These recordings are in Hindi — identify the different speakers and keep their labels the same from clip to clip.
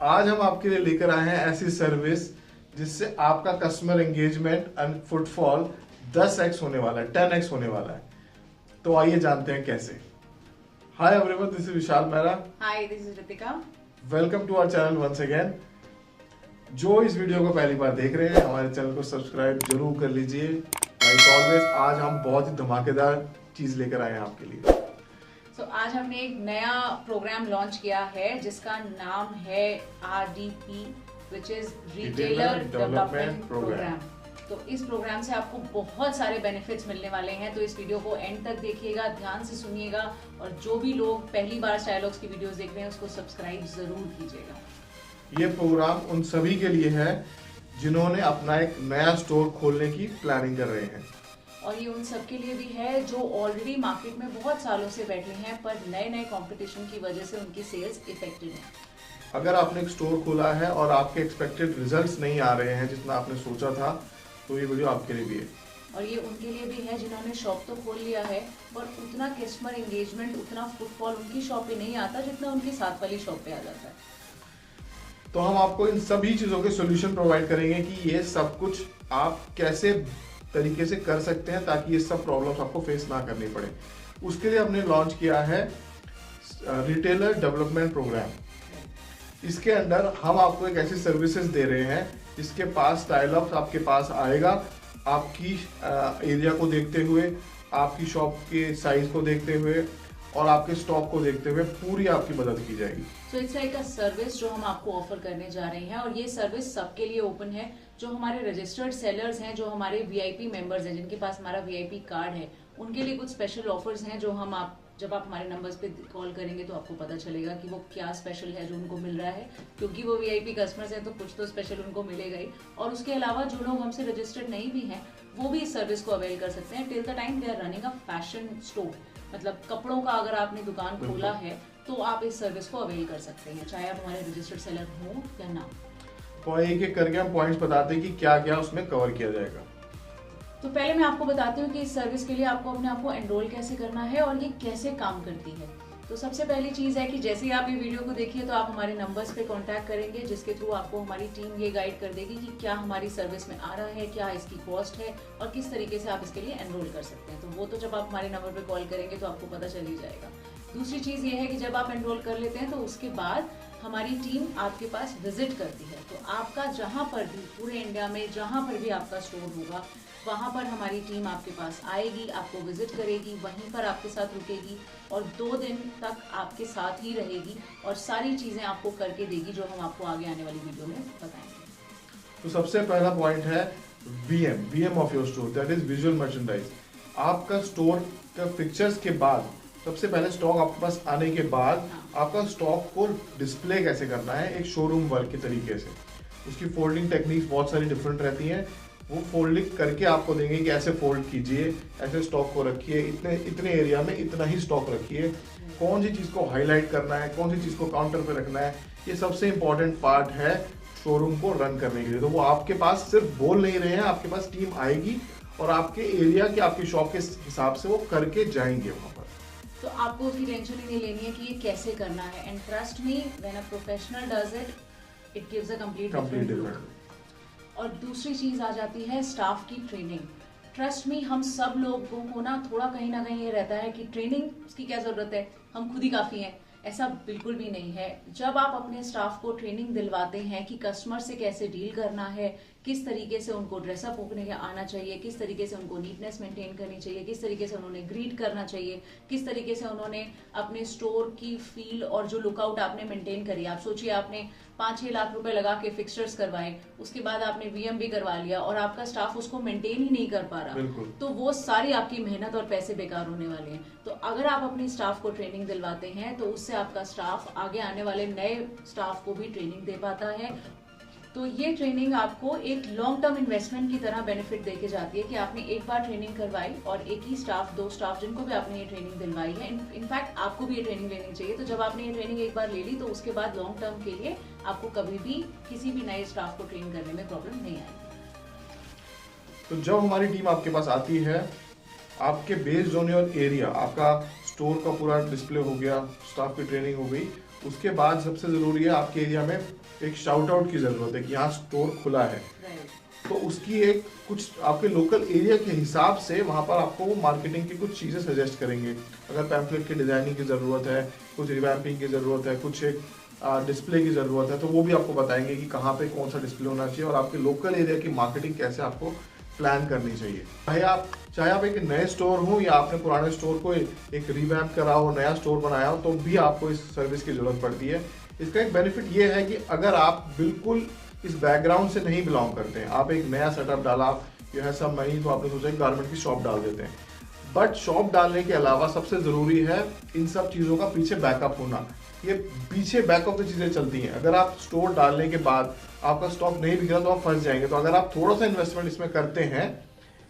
Speaker 1: आज हम आपके लिए लेकर आए हैं ऐसी सर्विस जिससे आपका customer engagement and footfall 10x होने वाला है, 10x होने वाला है। तो आइए जानते हैं कैसे। Hi everyone, this is Vishal Mehra.
Speaker 2: Hi, this is Ritika.
Speaker 1: Welcome to our channel once again. जो इस वीडियो को पहली बार देख रहे हैं, हमारे चैनल को सब्सक्राइब जरूर कर लीजिए। लाइक ऑलवेज, आज हम बहुत ही धमाकेदार चीज लेकर आए हैं आपके लिए।
Speaker 2: आज हमने एक नया प्रोग्राम लॉन्च किया है जिसका नाम है RDP, which is retailer development programme. तो इस प्रोग्राम से आपको बहुत सारे बेनिफिट्स मिलने वाले हैं, तो इस वीडियो को एंड तक देखिएगा, ध्यान से सुनिएगा, और जो भी लोग पहली बार स्टाइलॉग्स की वीडियोस देख रहे हैं उसको सब्सक्राइब जरूर कीजिएगा।
Speaker 1: ये प्रोग्राम उन सभी के लिए है जिन्होंने अपना एक नया स्टोर खोलने की प्लानिंग कर रहे हैं,
Speaker 2: और ये उन सब के लिए भी है जो ऑलरेडी मार्केट में बहुत सालों से बैठे हैं पर नए कंपटीशन की वजह से उनकी सेल्स इफेक्टेड है।
Speaker 1: अगर आपने एक स्टोर खोला है और आपके एक्सपेक्टेड रिजल्ट्स नहीं आ रहे हैं जितना आपने सोचा था, तो ये वीडियो आपके लिए भी है।
Speaker 2: और ये उनके लिए भी है जिन्होंने शॉप तो खोल लिया है पर उतना कस्टमर एंगेजमेंट, उतना फुटफॉल उनकी शॉप पे नहीं आता जितना उनकी साथ वाली शॉप पे आ जाता है।
Speaker 1: तो हम आपको इन सभी चीजों के सॉल्यूशन प्रोवाइड करेंगे कि ये सब कुछ आप कैसे तरीके से कर सकते हैं ताकि ये सब प्रॉब्लम्स आपको फेस ना करनी पड़े। उसके लिए हमने लॉन्च किया है रिटेलर डेवलपमेंट प्रोग्राम। इसके अंदर हम आपको एक ऐसी सर्विसेज दे रहे हैं जिसके पास स्टाइलअप आपके पास आएगा, आपकी एरिया को देखते हुए, आपकी शॉप के साइज को देखते हुए और आपके स्टॉक को देखते हुए पूरी आपकी मदद की जाएगी।
Speaker 2: So it's like a service जो हम आपको ऑफर करने जा रहे हैं, और ये सर्विस सबके लिए ओपन है। जो हमारे रजिस्टर्ड सेलर्स हैं, जो हमारे VIP मेंबर्स हैं, जिनके पास हमारा VIP कार्ड है, उनके लिए कुछ स्पेशल ऑफर्स हैं जो हम जब आप हमारे नंबर्स पे कॉल करेंगे तो आपको पता चलेगा कि वो क्या स्पेशल है जो उनको मिल रहा है, क्योंकि वो VIP कस्टमर्स हैं तो कुछ तो स्पेशल उनको मिलेगा ही। और उसके अलावा जो लोग हमसे रजिस्टर्ड नहीं भी हैं वो भी इस सर्विस को अवेल कर सकते हैं। Till the time they are running a fashion store, मतलब कपड़ों का अगर आपने दुकान खोला है तो आप इस सर्विस को अवेल कर सकते हैं, चाहे आप हमारे रजिस्टर्ड सेलर हो या ना।
Speaker 1: तो एक एक करके हम पॉइंट्स बताते हैं कि क्या क्या उसमें कवर किया जाएगा।
Speaker 2: तो पहले मैं आपको बताती हूँ कि इस सर्विस के लिए आपको अपने आप को एनरोल कैसे करना है और ये कैसे काम करती है। तो सबसे पहली चीज़ है कि जैसे ही आप ये वीडियो को देखिए तो आप हमारे नंबर्स पे कांटेक्ट करेंगे, जिसके थ्रू आपको हमारी टीम ये गाइड कर देगी कि क्या हमारी सर्विस में आ रहा है, क्या इसकी कॉस्ट है और किस तरीके से आप इसके लिए एनरोल कर सकते हैं। तो वो तो जब आप हमारे नंबर पे कॉल करेंगे तो आपको पता चल ही जाएगा। दूसरी चीज़ ये है कि जब आप एनरोल कर लेते हैं तो उसके बाद हमारी टीम आपके पास विजिट करती है। तो आपका जहाँ पर भी, पूरे इंडिया में जहाँ पर भी आपका स्टोर होगा, वहाँ पर हमारी टीम आपके पास आएगी, आपको विजिट करेगी, वहीं पर आपके साथ रुकेगी और 2 दिन तक आपके साथ ही रहेगी और सारी चीज़ें आपको करके देगी जो हम आपको आगे आने वाली वीडियो में बताएंगे।
Speaker 1: तो सबसे पहला पॉइंट है VM of your store, that is visual merchandise. आपका स्टोर का पिक्चर्स के बाद, सबसे पहले स्टॉक आपके पास आने के बाद आपका स्टॉक को डिस्प्ले कैसे करना है एक शोरूम वर्क के तरीके से। उसकी फोल्डिंग टेक्निक्स बहुत सारी डिफरेंट रहती हैं। वो फोल्डिंग करके आपको देंगे कि ऐसे फोल्ड कीजिए, ऐसे स्टॉक को रखिए, इतने एरिया में इतना ही स्टॉक रखिए, कौन सी चीज़ को हाईलाइट करना है, कौन सी चीज़ को काउंटर पे रखना है। ये सबसे इंपॉर्टेंट पार्ट है शोरूम को रन करने के लिए। तो वो आपके पास सिर्फ बोल नहीं रहे हैं, आपके पास टीम आएगी और आपके एरिया के, आपकी शॉप के हिसाब से वो करके जाएंगे वहाँ पर।
Speaker 2: तो आपको उसकी टेंशन ही नहीं लेनी है कि ये कैसे करना है। And trust me, when a professional does it, it gives a complete different. और दूसरी चीज़ आ जाती है स्टाफ की ट्रेनिंग। ट्रस्ट मी, हम सब लोगों को ना कहीं ये रहता है कि ट्रेनिंग की क्या ज़रूरत है, हम खुद ही काफ़ी हैं। ऐसा बिल्कुल भी नहीं है। जब आप अपने स्टाफ को ट्रेनिंग दिलवाते हैं कि कस्टमर से कैसे डील करना है, किस तरीके से उनको ड्रेसअप होने आना चाहिए, किस तरीके से उनको नीटनेस मेंटेन करनी चाहिए, किस तरीके से उन्होंने ग्रीट करना चाहिए, किस तरीके से उन्होंने अपने स्टोर की फील और जो लुकआउट आपने मेंटेन करी। आप सोचिए, आपने 5-6 लाख रुपए लगा के फिक्सचर्स करवाए, उसके बाद आपने VM भी करवा लिया और आपका स्टाफ उसको मेंटेन ही नहीं कर पा रहा, तो वो सारी आपकी मेहनत और पैसे बेकार होने वाले हैं। तो अगर आप अपनी स्टाफ को ट्रेनिंग दिलवाते हैं तो उससे आपका स्टाफ आगे आने वाले नए स्टाफ को भी ट्रेनिंग दे पाता है। तो ये ट्रेनिंग आपको एक लॉन्ग टर्म इन्वेस्टमेंट की तरह बेनिफिट देके जाती है कि आपने एक बार ट्रेनिंग करवाई और एक ही स्टाफ, 2 स्टाफ जिनको भी आपने ये ट्रेनिंग दिलवाई है, इनफैक्ट आपको भी ये ट्रेनिंग लेनी चाहिए। तो जब आपने ये ट्रेनिंग एक बार ले ली तो उसके बाद लॉन्ग टर्म के लिए आपको कभी भी किसी भी नए स्टाफ को ट्रेन करने में प्रॉब्लम नहीं आएगी।
Speaker 1: तो जब हमारी टीम आपके पास आती है, आपके बेस्ड ऑन योर एरिया, आपका स्टोर का पूरा डिस्प्ले हो गया, स्टाफ की ट्रेनिंग हो गई, उसके बाद सबसे ज़रूरी है आपके एरिया में एक शाउट आउट की ज़रूरत है कि यहाँ स्टोर खुला है। तो उसकी एक कुछ आपके लोकल एरिया के हिसाब से वहाँ पर आपको वो मार्केटिंग की कुछ चीज़ें सजेस्ट करेंगे। अगर पैम्फलेट की डिज़ाइनिंग की ज़रूरत है, कुछ रिवैम्पिंग की ज़रूरत है, कुछ एक डिस्प्ले की ज़रूरत है, तो वो भी आपको बताएंगे कि कहाँ पे कौन सा डिस्प्ले होना चाहिए और आपके लोकल एरिया की मार्केटिंग कैसे आपको प्लान करनी चाहिए। चाहे आप एक नए स्टोर हो या आपने पुराने स्टोर को एक रिवैम्प करा हो, नया स्टोर बनाया हो, तो भी आपको इस सर्विस की ज़रूरत पड़ती है। इसका एक बेनिफिट ये है कि अगर आप बिल्कुल इस बैकग्राउंड से नहीं बिलोंग करते हैं, आप एक नया सेटअप डाला, यू है सब नहीं, तो आपने सोचा गारमेंट की शॉप डाल देते हैं। बट शॉप डालने के अलावा सबसे ज़रूरी है इन सब चीज़ों का पीछे बैकअप होना। ये पीछे बैकअप की चीज़ें चलती हैं। अगर आप स्टोर डालने के बाद आपका स्टॉक नहीं बिक रहा तो आप फंस जाएंगे। तो अगर आप थोड़ा सा इन्वेस्टमेंट इसमें करते हैं,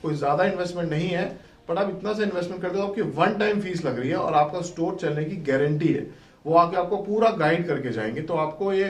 Speaker 1: कोई ज़्यादा इन्वेस्टमेंट नहीं है, पर आप इतना सा इन्वेस्टमेंट करते हो, आपकी वन टाइम फीस लग रही है और आपका स्टोर चलने की गारंटी है। वो आके आपको पूरा गाइड करके जाएंगे। तो आपको ये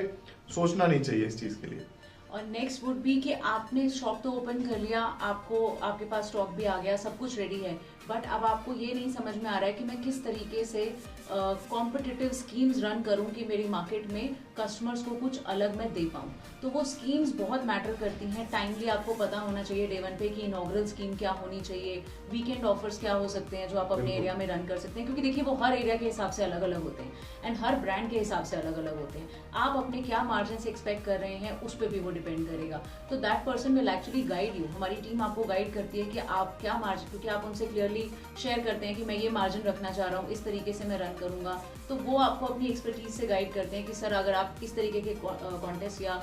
Speaker 1: सोचना नहीं चाहिए इस चीज़ के लिए।
Speaker 2: और नेक्स्ट वुड बी कि आपने शॉप तो ओपन कर लिया, आपके पास स्टॉक भी आ गया, सब कुछ रेडी है, बट अब आपको ये नहीं समझ में आ रहा है कि मैं किस तरीके से कॉम्पिटिटिव स्कीम्स रन करूं कि मेरी मार्केट में कस्टमर्स को कुछ अलग मैं दे पाऊं। तो वो स्कीम्स बहुत मैटर करती हैं। टाइमली आपको पता होना चाहिए डे वन पे कि इनॉग्रल स्कीम क्या होनी चाहिए, वीकेंड ऑफर्स क्या हो सकते हैं जो आप अपने एरिया में रन कर सकते हैं, क्योंकि देखिए वो हर एरिया के हिसाब से अलग अलग होते हैं एंड हर ब्रांड के हिसाब से अलग अलग होते हैं। आप अपने क्या मार्जिन से एक्सपेक्ट कर रहे हैं उस पर भी वो डिपेंड करेगा। तो that person will actually guide you. हमारी टीम आपको गाइड करती है कि आप क्या मार्जिन, क्योंकि आप उनसे क्लियरली शेयर करते हैं कि मैं ये मार्जिन रखना चाह रहा हूँ, इस तरीके से मैं रन करूंगा। तो वो आपको अपनी एक्सपर्टीज से गाइड करते हैं कि सर अगर आप इस तरीके के कॉन्टेस्ट या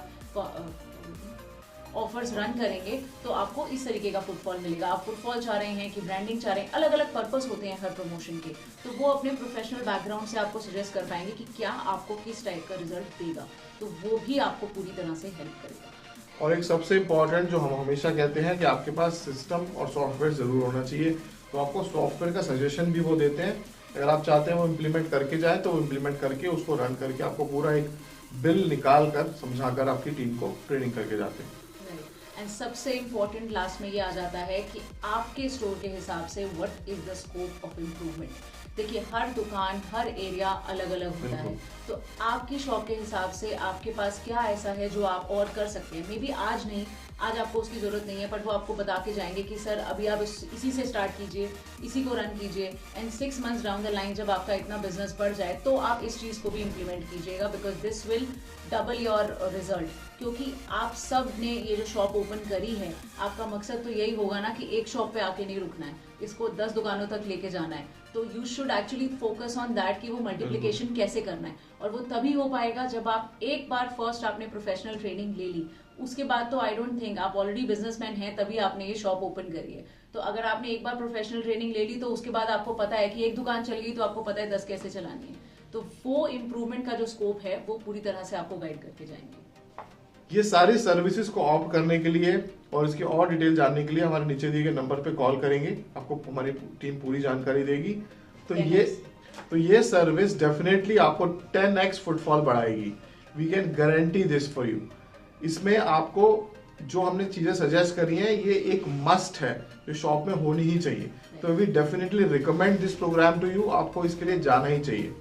Speaker 2: ऑफर्स रन करेंगे तो आपको इस तरीके का फुटफॉल मिलेगा। आप फुटफॉल चाह रहे हैं कि ब्रांडिंग चाह रहे हैं, अलग अलग पर्पस होते हैं हर प्रमोशन के। तो वो अपने प्रोफेशनल बैकग्राउंड से आपको सजेस्ट कर पाएंगे कि क्या आपको किस टाइप का रिजल्ट देगा। तो वो भी आपको पूरी तरह से हेल्प करेगा।
Speaker 1: और एक सबसे इम्पॉर्टेंट जो हम हमेशा कहते हैं कि आपके पास सिस्टम और सॉफ्टवेयर ज़रूर होना चाहिए। तो आपको सॉफ्टवेयर का सजेशन भी वो देते हैं। अगर आप चाहते हैं वो इम्प्लीमेंट करके जाए तो वो इम्प्लीमेंट करके उसको रन करके आपको पूरा एक बिल निकाल कर समझा कर आपकी टीम को ट्रेनिंग करके जाते हैं।
Speaker 2: एंड सबसे इम्पोर्टेंट लास्ट में ये आ जाता है कि आपके स्टोर के हिसाब से what is the scope of improvement. देखिए हर दुकान, हर एरिया अलग अलग होता है। तो आपकी शॉप के हिसाब से आपके पास क्या ऐसा है जो आप और कर सकते हैं। मे बी आज नहीं, आज आपको उसकी ज़रूरत नहीं है, बट वो आपको बता के जाएंगे कि सर अभी आप इसी से स्टार्ट कीजिए, इसी को रन कीजिए and 6 months down the line जब आपका इतना बिजनेस बढ़ जाए तो आप इस चीज़ को भी इम्प्लीमेंट कीजिएगा, because this will double your result. क्योंकि आप सब ने ये जो शॉप ओपन करी है, आपका मकसद तो यही होगा ना कि एक शॉप पे आके नहीं रुकना है, इसको 10 दुकानों तक लेके जाना है। तो you should actually focus on that कि वो मल्टीप्लिकेशन कैसे करना है। और वो तभी हो पाएगा जब आप एक बार फर्स्ट आपने प्रोफेशनल ट्रेनिंग ले ली। उसके बाद तो आई डोंट थिंक, आप ऑलरेडी बिजनेसमैन हैं तभी आपने ये शॉप ओपन करी है। तो अगर आपने एक बार प्रोफेशनल ट्रेनिंग ले ली तो उसके बाद आपको पता है कि एक दुकान चल गई तो आपको पता है 10 कैसे चलानी है। तो वो इम्प्रूवमेंट का जो स्कोप है वो पूरी तरह से आपको गाइड करके जाएंगे।
Speaker 1: ये सारी सर्विसेज को ऑप्ट करने के लिए और इसकी और डिटेल जानने के लिए हमारे नीचे दिए गए नंबर पे कॉल करेंगे, आपको हमारी टीम पूरी जानकारी देगी। तो ये सर्विस डेफिनेटली आपको 10x फुटफॉल बढ़ाएगी। We can guarantee this for you. इसमें आपको जो हमने चीजें सजेस्ट करी हैं ये एक मस्ट है जो शॉप में होनी ही चाहिए। तो we definitely recommend this programme to you. आपको इसके लिए जाना ही चाहिए।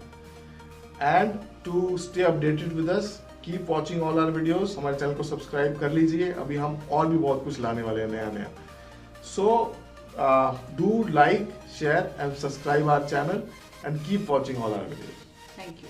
Speaker 1: And to stay updated with us, keep watching all our videos. हमारे चैनल को सब्सक्राइब कर लीजिए, अभी हम और भी बहुत कुछ लाने वाले हैं नया। So do like, share and subscribe our channel and keep watching all our videos.
Speaker 2: Thank you.